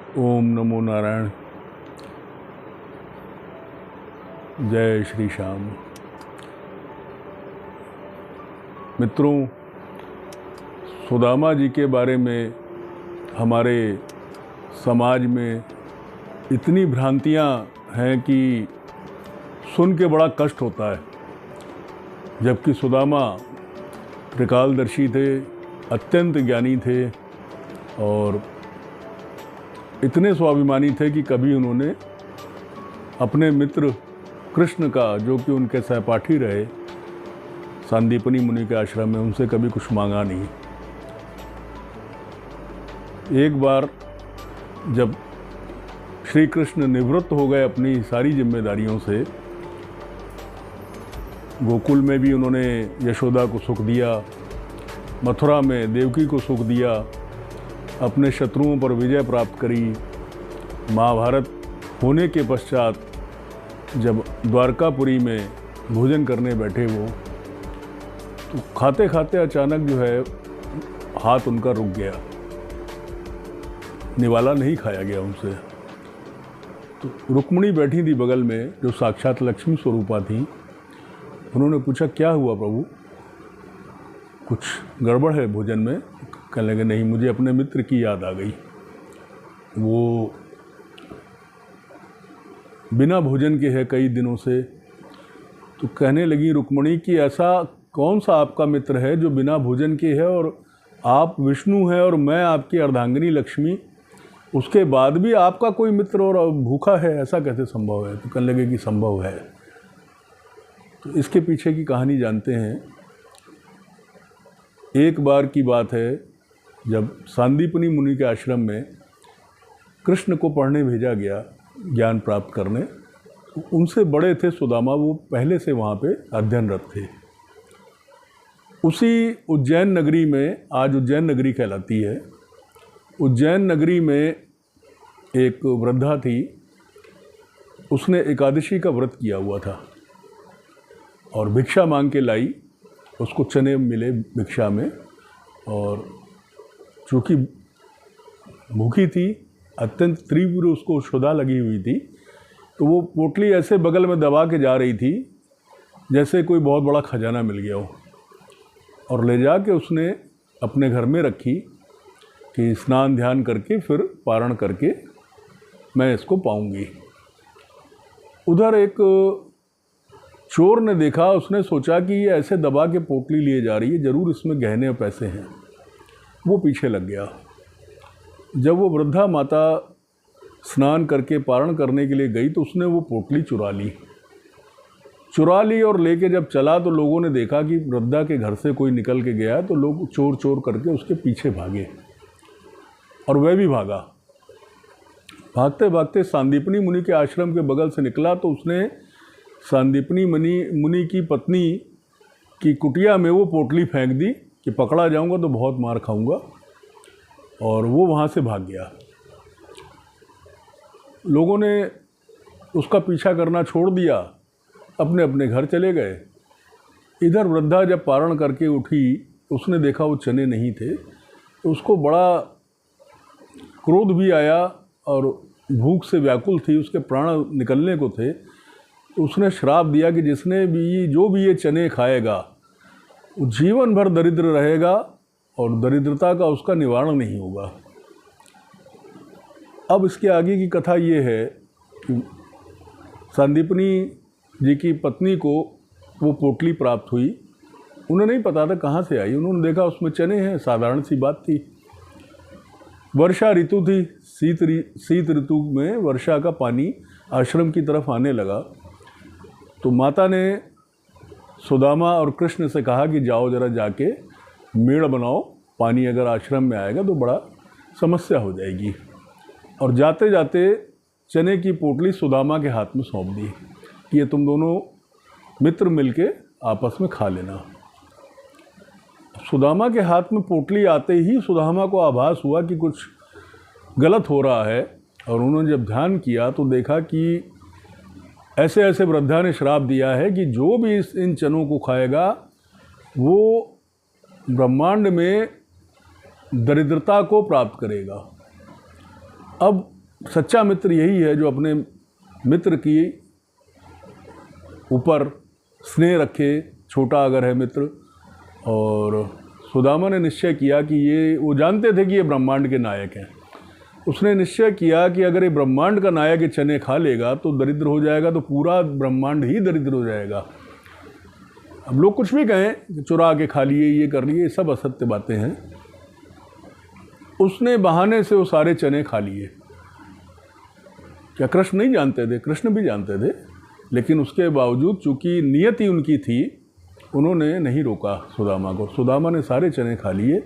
ओम नमो नारायण। जय श्री श्याम। मित्रों, सुदामा जी के बारे में हमारे समाज में इतनी भ्रांतियाँ हैं कि सुन के बड़ा कष्ट होता है। जबकि सुदामा त्रिकालदर्शी थे, अत्यंत ज्ञानी थे और इतने स्वाभिमानी थे कि कभी उन्होंने अपने मित्र कृष्ण का, जो कि उनके सहपाठी रहे सांदीपनी मुनि के आश्रम में, उनसे कभी कुछ मांगा नहीं। एक बार जब श्री कृष्ण निवृत्त हो गए अपनी सारी जिम्मेदारियों से, गोकुल में भी उन्होंने यशोदा को सुख दिया, मथुरा में देवकी को सुख दिया, अपने शत्रुओं पर विजय प्राप्त करी। महाभारत होने के पश्चात जब द्वारकापुरी में भोजन करने बैठे वो, तो खाते खाते अचानक जो है हाथ उनका रुक गया, निवाला नहीं खाया गया उनसे। तो रुक्मिणी बैठी थी बगल में, जो साक्षात लक्ष्मी स्वरूपा थी। उन्होंने पूछा, क्या हुआ प्रभु, कुछ गड़बड़ है भोजन में? कहने लगे, नहीं, मुझे अपने मित्र की याद आ गई। वो बिना भोजन के है कई दिनों से। तो कहने लगी रुक्मिणी कि ऐसा कौन सा आपका मित्र है जो बिना भोजन के है, और आप विष्णु हैं और मैं आपकी अर्धांगिनी लक्ष्मी, उसके बाद भी आपका कोई मित्र और भूखा है, ऐसा कैसे संभव है? तो कहने लगे कि संभव है। तो इसके पीछे की कहानी जानते हैं। एक बार की बात है, जब सांदीपनी मुनि के आश्रम में कृष्ण को पढ़ने भेजा गया, ज्ञान प्राप्त करने, तो उनसे बड़े थे सुदामा, वो पहले से वहाँ पे अध्ययनरत थे। उसी उज्जैन नगरी में, आज उज्जैन नगरी कहलाती है, उज्जैन नगरी में एक वृद्धा थी। उसने एकादशी का व्रत किया हुआ था और भिक्षा मांग के लाई। उसको चने मिले भिक्षा में, और चूँकि भूखी थी, अत्यंत तीव्र उसको क्षुधा लगी हुई थी, तो वो पोटली ऐसे बगल में दबा के जा रही थी जैसे कोई बहुत बड़ा खजाना मिल गया हो, और ले जा के उसने अपने घर में रखी कि स्नान ध्यान करके फिर पारण करके मैं इसको पाऊंगी। उधर एक चोर ने देखा, उसने सोचा कि ये ऐसे दबा के पोटली लिए जा रही है, ज़रूर इसमें गहने और पैसे हैं। वो पीछे लग गया। जब वो वृद्धा माता स्नान करके पारण करने के लिए गई, तो उसने वो पोटली चुरा ली और लेके जब चला, तो लोगों ने देखा कि वृद्धा के घर से कोई निकल के गया, तो लोग चोर चोर करके उसके पीछे भागे, और वह भी भागा। भागते भागते सांदीपनी मुनि के आश्रम के बगल से निकला, तो उसने सांदीपनी मुनि की पत्नी की कुटिया में वो पोटली फेंक दी कि पकड़ा जाऊंगा तो बहुत मार खाऊंगा, और वो वहाँ से भाग गया। लोगों ने उसका पीछा करना छोड़ दिया, अपने अपने घर चले गए। इधर वृद्धा जब पारण करके उठी, उसने देखा वो चने नहीं थे, तो उसको बड़ा क्रोध भी आया और भूख से व्याकुल थी, उसके प्राण निकलने को थे। तो उसने श्राप दिया कि जो भी ये चने खाएगा वो जीवन भर दरिद्र रहेगा और दरिद्रता का उसका निवारण नहीं होगा। अब इसके आगे की कथा ये है कि सांदीपनी जी की पत्नी को वो पोटली प्राप्त हुई। उन्हें नहीं पता था कहाँ से आई। उन्होंने देखा उसमें चने हैं, साधारण सी बात थी। वर्षा ऋतु थी, शीत ऋतु में वर्षा का पानी आश्रम की तरफ आने लगा। तो माता ने सुदामा और कृष्ण से कहा कि जाओ जरा जाके मेड़ बनाओ, पानी अगर आश्रम में आएगा तो बड़ा समस्या हो जाएगी। और जाते जाते चने की पोटली सुदामा के हाथ में सौंप दी कि ये तुम दोनों मित्र मिलके आपस में खा लेना। सुदामा के हाथ में पोटली आते ही सुदामा को आभास हुआ कि कुछ गलत हो रहा है, और उन्होंने जब ध्यान किया तो देखा कि ऐसे ऐसे वृद्धा ने श्राप दिया है कि जो भी इन चनों को खाएगा वो ब्रह्मांड में दरिद्रता को प्राप्त करेगा। अब सच्चा मित्र यही है जो अपने मित्र की ऊपर स्नेह रखे, छोटा अगर है मित्र। और सुदामा ने निश्चय किया कि ये, वो जानते थे कि ये ब्रह्मांड के नायक हैं, उसने निश्चय किया कि अगर ये ब्रह्मांड का नायक ये चने खा लेगा तो दरिद्र हो जाएगा, तो पूरा ब्रह्मांड ही दरिद्र हो जाएगा। अब लोग कुछ भी कहें, चुरा के खा लिए, ये कर लिए, ये सब असत्य बातें हैं। उसने बहाने से वो सारे चने खा लिए। क्या कृष्ण नहीं जानते थे? कृष्ण भी जानते थे, लेकिन उसके बावजूद चूंकि नियति उनकी थी, उन्होंने नहीं रोका सुदामा को। सुदामा ने सारे चने खा लिए,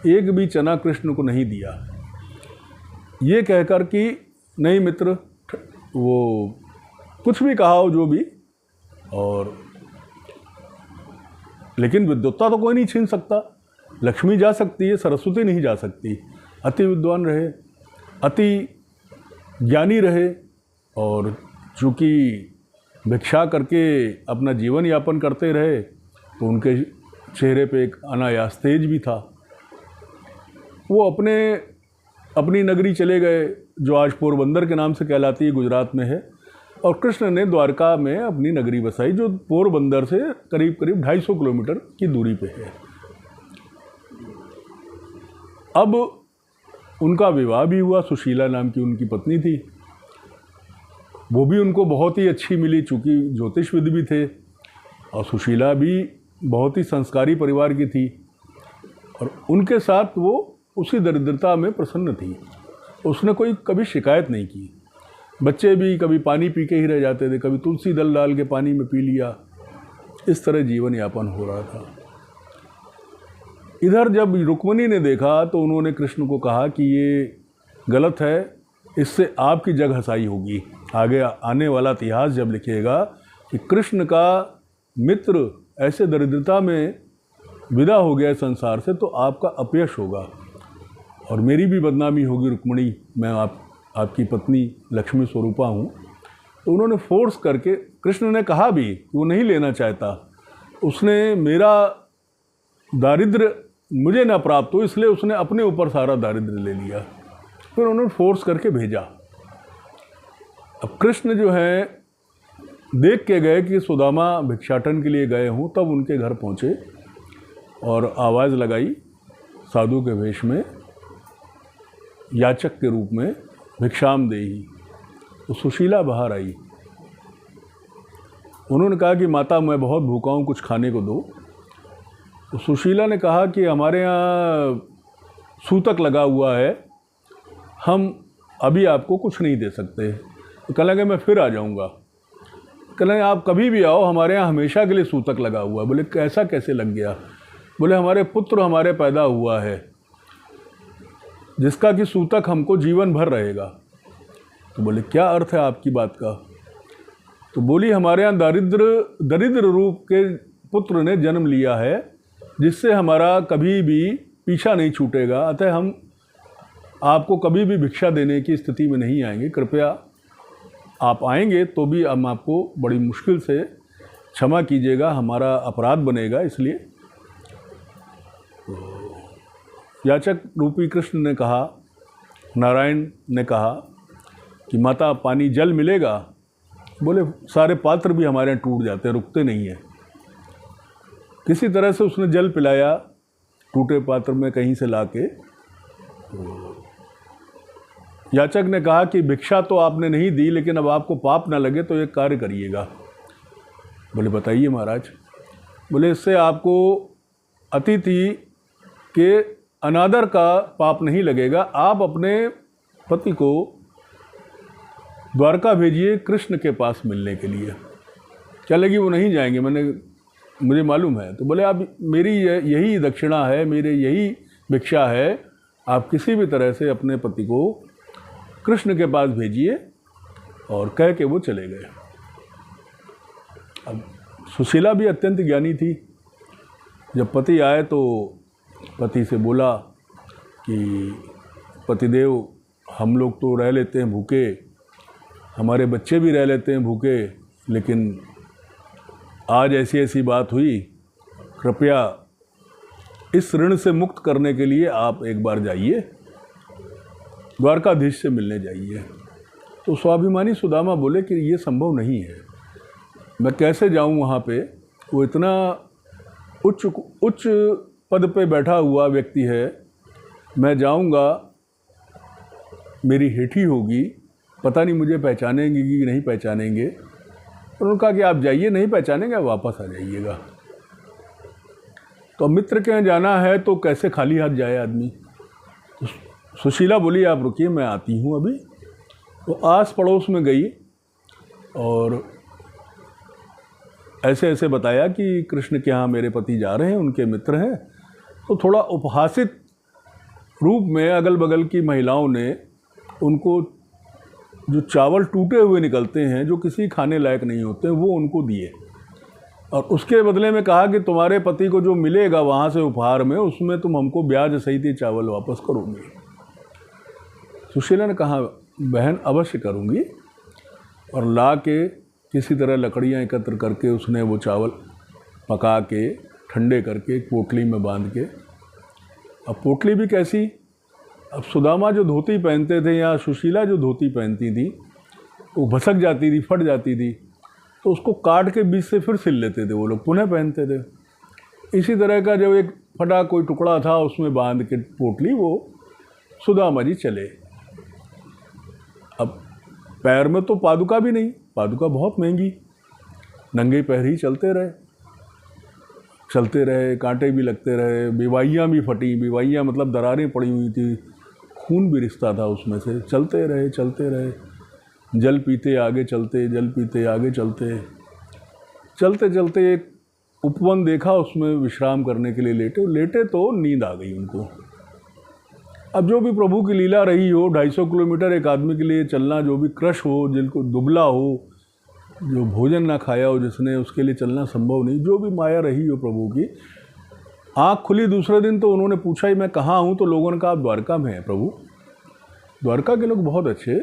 एक भी चना कृष्ण को नहीं दिया, ये कहकर कि नहीं मित्र, वो कुछ भी कहा हो जो भी, और लेकिन विद्वत्ता तो कोई नहीं छीन सकता। लक्ष्मी जा सकती है, सरस्वती नहीं जा सकती। अति विद्वान रहे, अति ज्ञानी रहे, और चूँकि भिक्षा करके अपना जीवन यापन करते रहे तो उनके चेहरे पे एक अनायास तेज भी था। वो अपनी नगरी चले गए जो आज पोरबंदर के नाम से कहलाती है, गुजरात में है, और कृष्ण ने द्वारका में अपनी नगरी बसाई जो पोरबंदर से करीब करीब 250 किलोमीटर की दूरी पे है। अब उनका विवाह भी हुआ, सुशीला नाम की उनकी पत्नी थी। वो भी उनको बहुत ही अच्छी मिली, चूँकि ज्योतिषविद भी थे, और सुशीला भी बहुत ही संस्कारी परिवार की थी, और उनके साथ वो उसी दरिद्रता में प्रसन्न थी। उसने कोई कभी शिकायत नहीं की। बच्चे भी कभी पानी पी के ही रह जाते थे, कभी तुलसी दल डाल के पानी में पी लिया, इस तरह जीवन यापन हो रहा था। इधर जब रुक्मिणी ने देखा तो उन्होंने कृष्ण को कहा कि ये गलत है, इससे आपकी जग हंसाई होगी। आगे आने वाला इतिहास जब लिखेगा कि कृष्ण का मित्र ऐसे दरिद्रता में विदा हो गया संसार से, तो आपका अपयश होगा और मेरी भी बदनामी होगी। रुक्मिणी, मैं आपकी पत्नी लक्ष्मी स्वरूपा हूँ। तो उन्होंने फोर्स करके, कृष्ण ने कहा भी कि वो नहीं लेना चाहता, उसने मेरा दारिद्र्य मुझे ना प्राप्त हो, इसलिए उसने अपने ऊपर सारा दारिद्र्य ले लिया। फिर उन्होंने फोर्स करके भेजा। अब कृष्ण जो है देख के गए कि सुदामा भिक्षाटन के लिए गए हूँ, तब उनके घर पहुँचे और आवाज़ लगाई साधु के वेश में, याचक के रूप में, भिक्षाम देही। तो सुशीला बाहर आई। उन्होंने कहा कि माता मैं बहुत भूखा हूँ, कुछ खाने को दो। तो सुशीला ने कहा कि हमारे यहाँ सूतक लगा हुआ है, हम अभी आपको कुछ नहीं दे सकते। तो कहने लगे मैं फिर आ जाऊँगा। कहने लगे आप कभी भी आओ, हमारे यहाँ हमेशा के लिए सूतक लगा हुआ है। बोले कैसा कैसे लग गया? बोले हमारे पुत्र हमारे पैदा हुआ है जिसका कि सूतक हमको जीवन भर रहेगा। तो बोले क्या अर्थ है आपकी बात का? तो बोली हमारे यहाँ दरिद्र रूप के पुत्र ने जन्म लिया है जिससे हमारा कभी भी पीछा नहीं छूटेगा, अतः हम आपको कभी भी भिक्षा देने की स्थिति में नहीं आएंगे। कृपया आप आएंगे तो भी हम आपको बड़ी मुश्किल से क्षमा कीजिएगा, हमारा अपराध बनेगा। इसलिए याचक रूपी कृष्ण ने कहा, नारायण ने कहा कि माता पानी जल मिलेगा? बोले सारे पात्र भी हमारे यहाँ टूट जाते हैं, रुकते नहीं हैं। किसी तरह से उसने जल पिलाया टूटे पात्र में कहीं से लाके। याचक ने कहा कि भिक्षा तो आपने नहीं दी, लेकिन अब आपको पाप ना लगे तो एक कार्य करिएगा। बोले बताइए महाराज। बोले इससे आपको अतिथि के अनादर का पाप नहीं लगेगा। आप अपने पति को द्वारका भेजिए कृष्ण के पास मिलने के लिए। क्या लगी वो नहीं जाएंगे, मुझे मालूम है। तो बोले आप मेरी यही दक्षिणा है, मेरे यही भिक्षा है, आप किसी भी तरह से अपने पति को कृष्ण के पास भेजिए। और कह के वो चले गए। अब सुशीला भी अत्यंत ज्ञानी थी। जब पति आए तो पति से बोला कि पतिदेव हम लोग तो रह लेते हैं भूखे, हमारे बच्चे भी रह लेते हैं भूखे, लेकिन आज ऐसी ऐसी बात हुई, कृपया इस ऋण से मुक्त करने के लिए आप एक बार जाइए द्वारकाधीश से मिलने जाइए। तो स्वाभिमानी सुदामा बोले कि ये संभव नहीं है, मैं कैसे जाऊं वहाँ पे, वो इतना उच्च पद पे बैठा हुआ व्यक्ति है, मैं जाऊंगा मेरी हेठी होगी, पता नहीं मुझे पहचानेंगे कि नहीं पहचानेंगे। उन्होंने कहा कि आप जाइए, नहीं पहचानेंगे आप वापस आ जाइएगा। तो मित्र के यहाँ जाना है तो कैसे खाली हाथ जाए आदमी। तो सुशीला बोली आप रुकिए मैं आती हूँ अभी। तो आस पड़ोस में गई और ऐसे ऐसे बताया कि कृष्ण के यहाँ मेरे पति जा रहे हैं, उनके मित्र हैं। तो थोड़ा उपहासित रूप में अगल बगल की महिलाओं ने उनको जो चावल टूटे हुए निकलते हैं, जो किसी खाने लायक नहीं होते, वो उनको दिए और उसके बदले में कहा कि तुम्हारे पति को जो मिलेगा वहाँ से उपहार में, उसमें तुम हमको ब्याज सहित ही चावल वापस करोगे। सुशीला ने कहा बहन अवश्य करूँगी, और ला के किसी तरह लकड़ियाँ एकत्र करके उसने वो चावल पका के ठंडे करके एक पोटली में बांध के, अब पोटली भी कैसी, अब सुदामा जो धोती पहनते थे या सुशीला जो धोती पहनती थी वो भसक जाती थी, फट जाती थी, तो उसको काट के बीच से फिर सिल लेते थे वो लोग, पुनः पहनते थे। इसी तरह का जो एक फटा कोई टुकड़ा था उसमें बांध के पोटली वो सुदामा जी चले। अब पैर में तो पादुका भी नहीं, पादुका बहुत महंगी, नंगे पैर ही चलते रहे, कांटे भी लगते रहे, बेवाइयाँ भी फटी, बेवाइयाँ मतलब दरारें पड़ी हुई थी, खून भी रिश्ता था उसमें से, चलते रहे, जल पीते आगे चलते, जल पीते आगे चलते चलते एक उपवन देखा, उसमें विश्राम करने के लिए लेटे तो नींद आ गई उनको। अब जो भी प्रभु की लीला रही हो, 250 किलोमीटर एक आदमी के लिए चलना, जो भी क्रश हो, जिनको दुबला हो, जो भोजन ना खाया हो जिसने, उसके लिए चलना संभव नहीं, जो भी माया रही हो प्रभु की। आँख खुली दूसरे दिन तो उन्होंने पूछा ही मैं कहाँ हूँ, तो लोगों ने कहा आप द्वारका में हैं प्रभु। द्वारका के लोग बहुत अच्छे,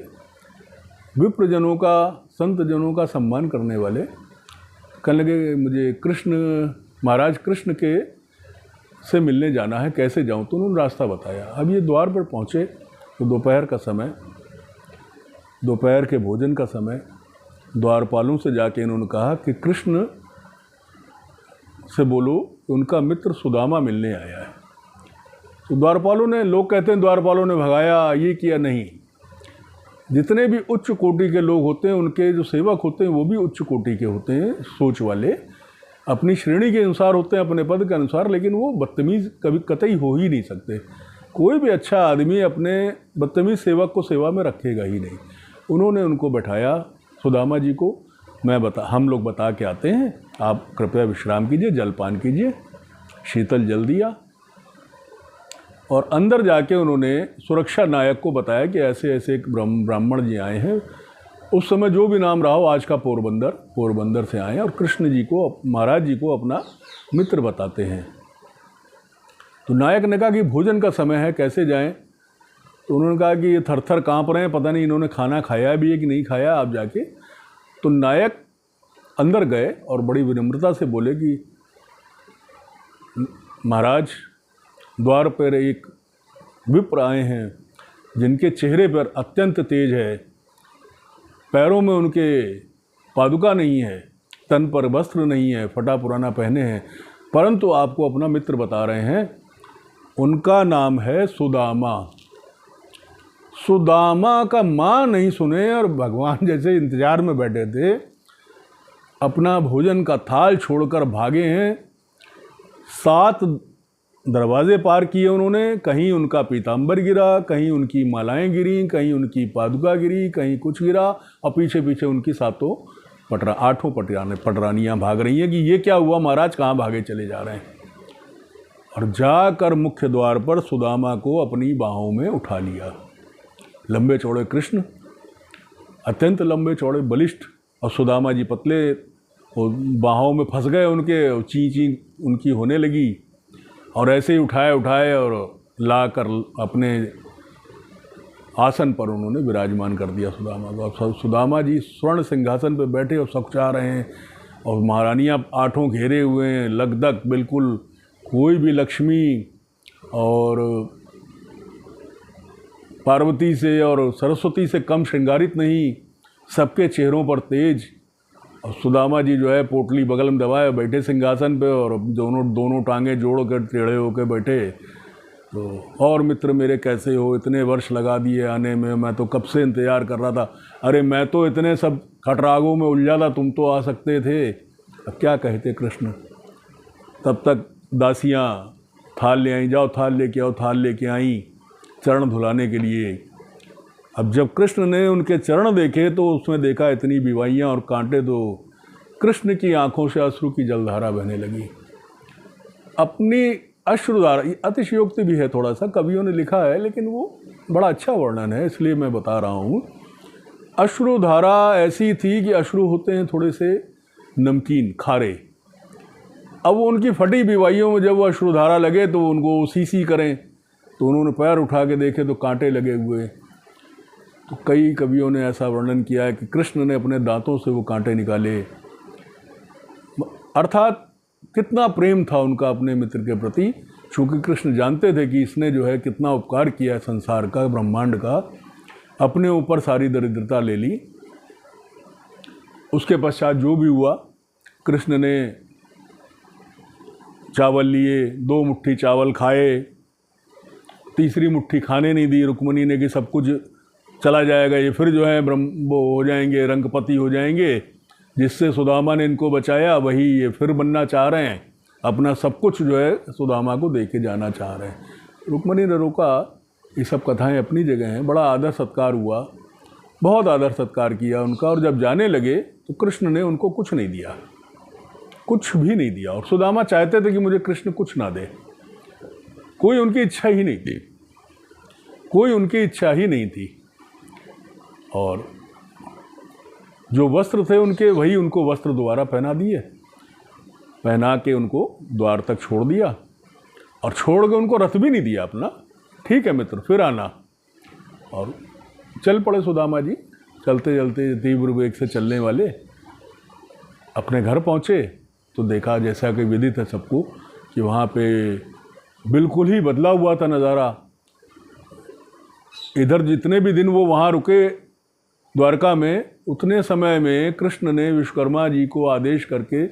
विप्रजनों का, संत जनों का सम्मान करने वाले। कहने लगे मुझे महाराज कृष्ण के से मिलने जाना है, कैसे जाऊँ, तो उन्होंने रास्ता बताया। अब ये द्वार पर पहुँचे तो दोपहर का समय, दोपहर के भोजन का समय, द्वारपालों से जाके इन्होंने कहा कि कृष्ण से बोलो उनका मित्र सुदामा मिलने आया है। तो द्वारपालों ने, लोग कहते हैं द्वारपालों ने भगाया, ये किया, नहीं। जितने भी उच्च कोटि के लोग होते हैं, उनके जो सेवक होते हैं वो भी उच्च कोटि के होते हैं, सोच वाले, अपनी श्रेणी के अनुसार होते हैं, अपने पद के अनुसार, लेकिन वो बदतमीज़ कभी कतई हो ही नहीं सकते। कोई भी अच्छा आदमी अपने बदतमीज़ सेवक को सेवा में रखेगा ही नहीं। उन्होंने उनको बैठाया, सुदामा जी को, हम लोग बता के आते हैं, आप कृपया विश्राम कीजिए, जलपान कीजिए। शीतल जल दिया और अंदर जाके उन्होंने सुरक्षा नायक को बताया कि ऐसे ऐसे एक ब्राह्मण जी आए हैं, उस समय जो भी नाम रहा हो, आज का पोरबंदर से आए हैं और कृष्ण जी को, महाराज जी को अपना मित्र बताते हैं। तो नायक ने कहा कि भोजन का समय है, कैसे जाएं? तो उन्होंने कहा कि ये थर-थर काँप रहे हैं, पता नहीं इन्होंने खाना खाया भी है कि नहीं खाया, आप जाके। तो नायक अंदर गए और बड़ी विनम्रता से बोले कि महाराज, द्वार पर एक विप्र आए हैं जिनके चेहरे पर अत्यंत तेज है, पैरों में उनके पादुका नहीं है, तन पर वस्त्र नहीं है, फटा पुराना पहने हैं, परंतु आपको अपना मित्र बता रहे हैं। उनका नाम है सुदामा। सुदामा का माँ नहीं सुने और भगवान जैसे इंतजार में बैठे थे, अपना भोजन का थाल छोड़कर भागे हैं। 7 दरवाजे पार किए उन्होंने, कहीं उनका पीताम्बर गिरा, कहीं उनकी मालाएं गिरी, कहीं उनकी पादुका गिरी, कहीं कुछ गिरा, और पीछे पीछे उनकी 8 पटरानियाँ भाग रही हैं कि ये क्या हुआ महाराज, कहाँ भागे चले जा रहे हैं। और जाकर मुख्य द्वार पर सुदामा को अपनी बाहों में उठा लिया। लंबे चौड़े कृष्ण, अत्यंत लंबे चौड़े बलिष्ठ, और सुदामा जी पतले, और बाहों में फंस गए उनके, ची उनकी होने लगी। और ऐसे ही उठाए और लाकर अपने आसन पर उन्होंने विराजमान कर दिया सुदामा को। अब सुदामा जी स्वर्ण सिंहासन पर बैठे और सकचा रहे हैं, और महारानियाँ 8 घेरे हुए हैं, लगदग बिल्कुल, कोई भी लक्ष्मी और पार्वती से और सरस्वती से कम श्रृंगारित नहीं, सबके चेहरों पर तेज। और सुदामा जी जो है पोटली बगल में दबाए बैठे सिंहासन पे, और दोनों टांगें जोड़ कर टेढ़े होकर बैठे। तो और मित्र मेरे कैसे हो, इतने वर्ष लगा दिए आने में, मैं तो कब से इंतज़ार कर रहा था। अरे मैं तो इतने सब खटरागों में उलझा था, तुम तो आ सकते थे। अब क्या कहते कृष्ण। तब तक दासियाँ थाल ले आई, जाओ थाल लेके आओ, थाल लेके आई चरण धुलाने के लिए। अब जब कृष्ण ने उनके चरण देखे तो उसमें देखा इतनी बीवाइयाँ और कांटे, तो कृष्ण की आंखों से अश्रु की जलधारा बहने लगी। अपनी अश्रुधारा, अतिशयोक्ति भी है थोड़ा सा, कवियों ने लिखा है, लेकिन वो बड़ा अच्छा वर्णन है इसलिए मैं बता रहा हूँ। अश्रुधारा ऐसी थी कि अश्रु होते हैं थोड़े से नमकीन खारे। अब वो उनकी फटी बीवाइयों में जब वो अश्रुधारा लगे तो उनको सीसी करें, तो उन्होंने पैर उठा के देखे तो कांटे लगे हुए। तो कई कवियों ने ऐसा वर्णन किया है कि कृष्ण ने अपने दांतों से वो कांटे निकाले। अर्थात कितना प्रेम था उनका अपने मित्र के प्रति, चूँकि कृष्ण जानते थे कि इसने जो है कितना उपकार किया है संसार का, ब्रह्मांड का, अपने ऊपर सारी दरिद्रता ले ली। उसके पश्चात जो भी हुआ, कृष्ण ने चावल लिए, 2 मुट्ठी चावल खाए, तीसरी मुट्ठी खाने नहीं दी रुक्मणी ने कि सब कुछ चला जाएगा, ये फिर जो है वो हो जाएंगे, रंगपति हो जाएंगे। जिससे सुदामा ने इनको बचाया वही ये फिर बनना चाह रहे हैं, अपना सब कुछ जो है सुदामा को दे के जाना चाह रहे हैं। रुक्मणी ने रोका। ये सब कथाएं अपनी जगह हैं। बड़ा आदर सत्कार हुआ, बहुत आदर सत्कार किया उनका। और जब जाने लगे तो कृष्ण ने उनको कुछ नहीं दिया, कुछ भी नहीं दिया। और सुदामा चाहते थे कि मुझे कृष्ण कुछ ना दे, कोई उनकी इच्छा ही नहीं थी, कोई उनकी इच्छा ही नहीं थी। और जो वस्त्र थे उनके, वही उनको वस्त्र दोबारा पहना दिए, पहना के उनको द्वार तक छोड़ दिया। और छोड़ के उनको रथ भी नहीं दिया अपना, ठीक है मित्र फिर आना। और चल पड़े सुदामा जी, चलते चलते तीव्र वेग से चलने वाले अपने घर पहुँचे तो देखा, जैसा कि विदित है सबको, कि वहाँ पे बिल्कुल ही बदला हुआ था नज़ारा। इधर जितने भी दिन वो वहाँ रुके द्वारका में, उतने समय में कृष्ण ने विश्वकर्मा जी को आदेश करके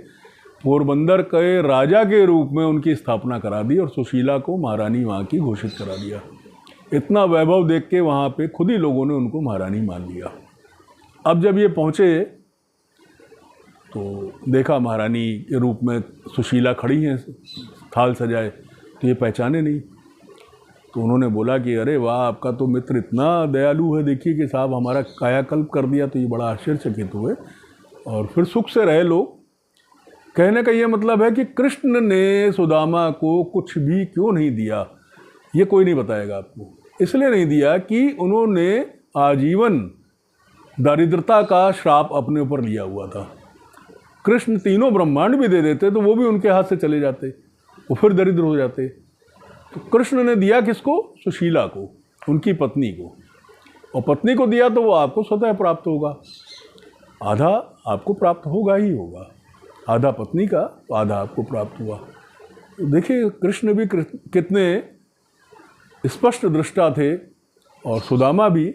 पोरबंदर के राजा के रूप में उनकी स्थापना करा दी और सुशीला को महारानी वहाँ की घोषित करा दिया। इतना वैभव देख के वहाँ पे खुद ही लोगों ने उनको महारानी मान लिया। अब जब ये पहुँचे तो देखा महारानी के रूप में सुशीला खड़ी हैं थाल सजाए, तो ये पहचाने नहीं। तो उन्होंने बोला कि अरे वाह, आपका तो मित्र इतना दयालु है, देखिए कि साहब हमारा कायाकल्प कर दिया। तो ये बड़ा आश्चर्यचकित हुए और फिर सुख से रहे लोग। कहने का ये मतलब है कि कृष्ण ने सुदामा को कुछ भी क्यों नहीं दिया, ये कोई नहीं बताएगा आपको। इसलिए नहीं दिया कि उन्होंने आजीवन दारिद्रता का श्राप अपने ऊपर लिया हुआ था। कृष्ण तीनों ब्रह्मांड भी दे देते तो वो भी उनके हाथ से चले जाते, वो फिर दरिद्र हो जाते। तो कृष्ण ने दिया किसको? सुशीला को, उनकी पत्नी को। और पत्नी को दिया तो वो आपको स्वतः प्राप्त होगा, आधा आपको प्राप्त होगा ही होगा, आधा पत्नी का तो आधा आपको प्राप्त हुआ। तो देखिए कृष्ण भी कितने स्पष्ट दृष्टा थे, और सुदामा भी।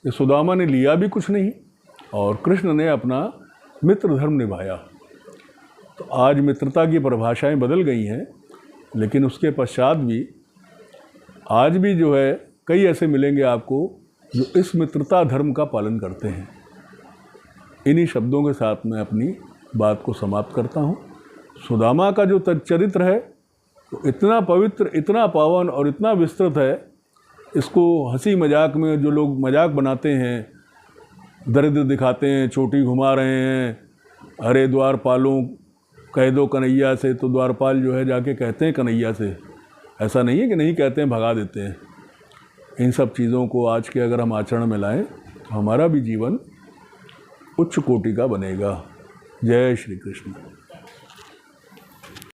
सुदामा ने लिया भी कुछ नहीं और कृष्ण ने अपना मित्र धर्म निभाया। तो आज मित्रता की परिभाषाएं बदल गई हैं, लेकिन उसके पश्चात भी आज भी जो है कई ऐसे मिलेंगे आपको जो इस मित्रता धर्म का पालन करते हैं। इन्हीं शब्दों के साथ मैं अपनी बात को समाप्त करता हूँ। सुदामा का जो चरित्र है तो इतना पवित्र, इतना पावन और इतना विस्तृत है, इसको हंसी मजाक में जो लोग मजाक बनाते हैं, दरिद्र दिखाते हैं, चोटी घुमा रहे हैं, अरे द्वारपालों कह दो कन्हैया से, तो द्वारपाल जो है जाके कहते हैं कन्हैया से। ऐसा नहीं है कि नहीं कहते हैं, भगा देते हैं। इन सब चीज़ों को आज के अगर हम आचरण में लाएं तो हमारा भी जीवन उच्च कोटि का बनेगा। जय श्री कृष्ण।